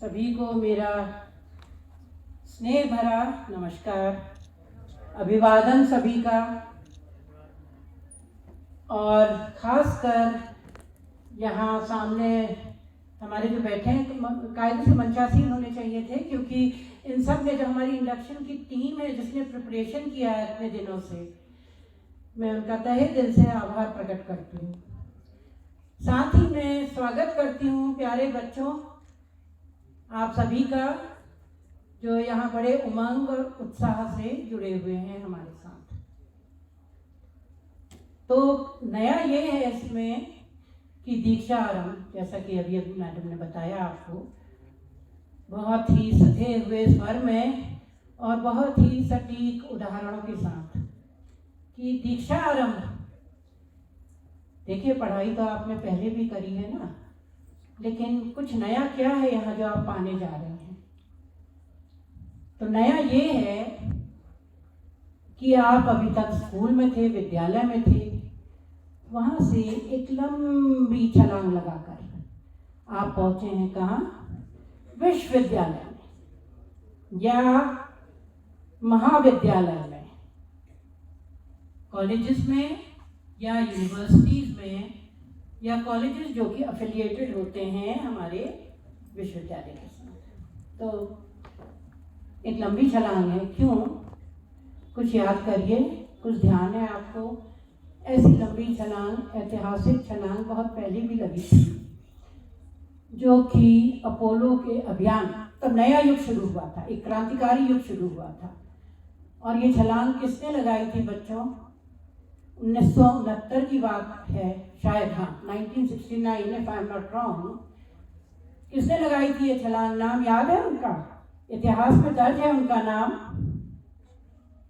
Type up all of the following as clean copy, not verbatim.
सभी को मेरा स्नेह भरा नमस्कार, अभिवादन सभी का। और ख़ासकर यहाँ सामने हमारे जो बैठे हैं कायदे से मंचासीन होने चाहिए थे, क्योंकि इन सब में जो हमारी इंडक्शन की टीम है जिसने प्रिपरेशन किया है इतने दिनों से, मैं उनका तहे दिल से आभार प्रकट करती हूँ। साथ ही मैं स्वागत करती हूँ प्यारे बच्चों आप सभी का, जो यहाँ बड़े उमंग और उत्साह से जुड़े हुए हैं हमारे साथ। तो नया ये है इसमें कि दीक्षा आरंभ, जैसा कि अभी मैडम ने बताया आपको, बहुत ही सधे हुए स्वर में और बहुत ही सटीक उदाहरणों के साथ कि दीक्षा आरंभ। देखिए, पढ़ाई तो आपने पहले भी करी है ना, लेकिन कुछ नया क्या है यहाँ जो आप पाने जा रहे हैं। तो नया ये है कि आप अभी तक स्कूल में थे, विद्यालय में थे, वहाँ से एक लंबी छलांग लगाकर आप पहुँचे हैं कहाँ? विश्वविद्यालय में या महाविद्यालय में, कॉलेजेस में या यूनिवर्सिटीज़ में या कॉलेजेस जो कि अफिलिएटेड होते हैं हमारे विश्वविद्यालय के साथ। तो एक लंबी छलांग है। क्यों? कुछ याद करिए, कुछ ध्यान है आपको। ऐसी लंबी छलांग, ऐतिहासिक छलांग बहुत पहले भी लगी थी, जो कि अपोलो के अभियान, तब नया युग शुरू हुआ था, एक क्रांतिकारी युग शुरू हुआ था। और ये छलांग किसने लगाई थी बच्चों? 1969 की बात है शायद, हाँ 1969 if I am not wrong. किसने लगाई थी ये छलांग? नाम याद है उनका? इतिहास में दर्ज है उनका नाम,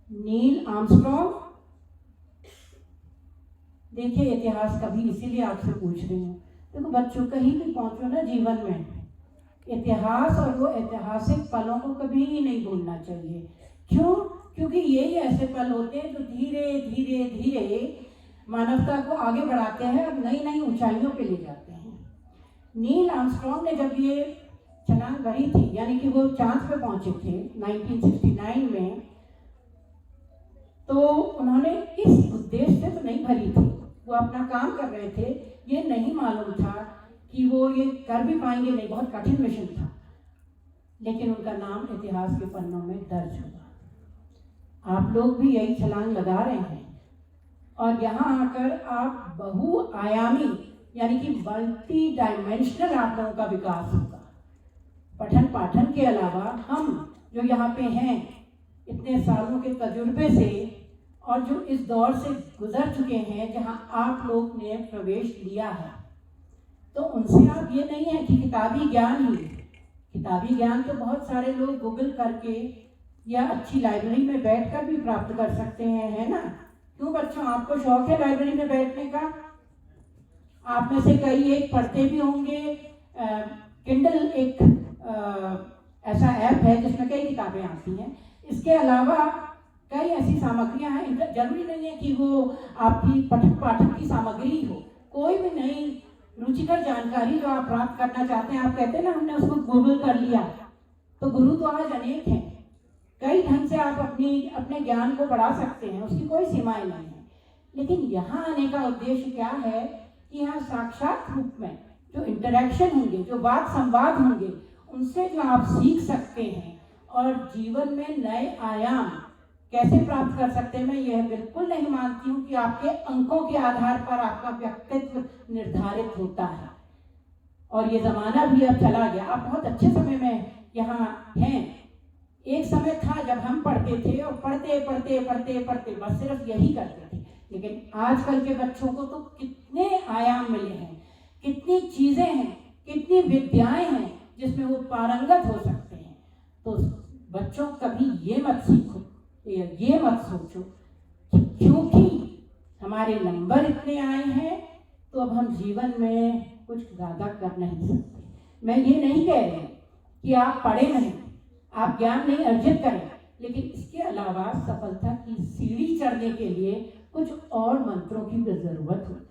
नील आर्मस्ट्रॉन्ग। देखिए, इतिहास का भी इसीलिए आपसे पूछ रही हूँ। देखो बच्चों, कहीं भी पहुँचो ना जीवन में, इतिहास और वो ऐतिहासिक पलों को कभी नहीं भूलना चाहिए। क्यों? क्योंकि यही ऐसे पल होते हैं जो धीरे धीरे धीरे मानवता को आगे बढ़ाते हैं और नई नई ऊंचाइयों पे ले जाते हैं। नील आर्मस्ट्रॉन्ग ने जब ये छलांग भरी थी, यानी कि वो चांद पे पहुंचे थे 1969 में, तो उन्होंने इस उद्देश्य से तो नहीं भरी थी, वो अपना काम कर रहे थे। ये नहीं मालूम था कि वो ये कर भी पाएंगे, नहीं, बहुत कठिन मिशन था, लेकिन उनका नाम इतिहास के पन्नों में दर्ज हुआ। आप लोग भी यही छलांग लगा रहे हैं और यहाँ आकर आप बहुआयामी, यानी कि मल्टी डायमेंशनल आप लोगों का विकास होगा। पठन पाठन के अलावा हम जो यहाँ पे हैं इतने सालों के तजुर्बे से और जो इस दौर से गुजर चुके हैं जहाँ आप लोग ने प्रवेश लिया है, तो उनसे आप ये नहीं है कि किताबी ज्ञान ही, किताबी ज्ञान तो बहुत सारे लोग गूगल करके या अच्छी लाइब्रेरी में बैठकर भी प्राप्त कर सकते हैं, है ना? क्यों बच्चों, आपको शौक है लाइब्रेरी में बैठने का? आप में से कई एक पढ़ते भी होंगे। किंडल एक ऐसा ऐप है जिसमें कई किताबें आती हैं। इसके अलावा कई ऐसी सामग्रियां हैं, जरूरी नहीं है कि वो आपकी पठन पाठन की सामग्री हो। कोई भी नई रुचिकर जानकारी जो आप प्राप्त करना चाहते हैं, आप कहते हैं ना हमने उसको गूगल कर लिया, तो गुरु तो आज अनेक हैं। कई ढंग से आप अपने ज्ञान को बढ़ा सकते हैं, उसकी कोई सीमाएं नहीं है। लेकिन यहाँ आने का उद्देश्य क्या है कि यहाँ साक्षात रूप में जो इंटरेक्शन होंगे, जो बात संवाद होंगे, उनसे जो आप सीख सकते हैं और जीवन में नए आयाम कैसे प्राप्त कर सकते हैं। मैं यह बिल्कुल नहीं मानती हूँ कि आपके अंकों के आधार पर आपका व्यक्तित्व निर्धारित होता है। और ये ज़माना भी अब चला गया। आप बहुत अच्छे समय में यहाँ हैं। एक समय था जब हम पढ़ते थे और पढ़ते पढ़ते पढ़ते पढ़ते बस सिर्फ यही करते थे, लेकिन आजकल के बच्चों को तो कितने आयाम मिले हैं, कितनी चीज़ें हैं, कितनी विद्याएं हैं जिसमें वो पारंगत हो सकते हैं। तो बच्चों, कभी ये मत सीखो, ये मत सोचो कि क्योंकि हमारे नंबर इतने आए हैं तो अब हम जीवन में कुछ ज़्यादा कर नहीं सकते। मैं ये नहीं कह रही कि आप पढ़े नहीं, आप ज्ञान नहीं अर्जित करें, लेकिन इसके अलावा सफलता की सीढ़ी चढ़ने के लिए कुछ और मंत्रों की जरूरत होती है।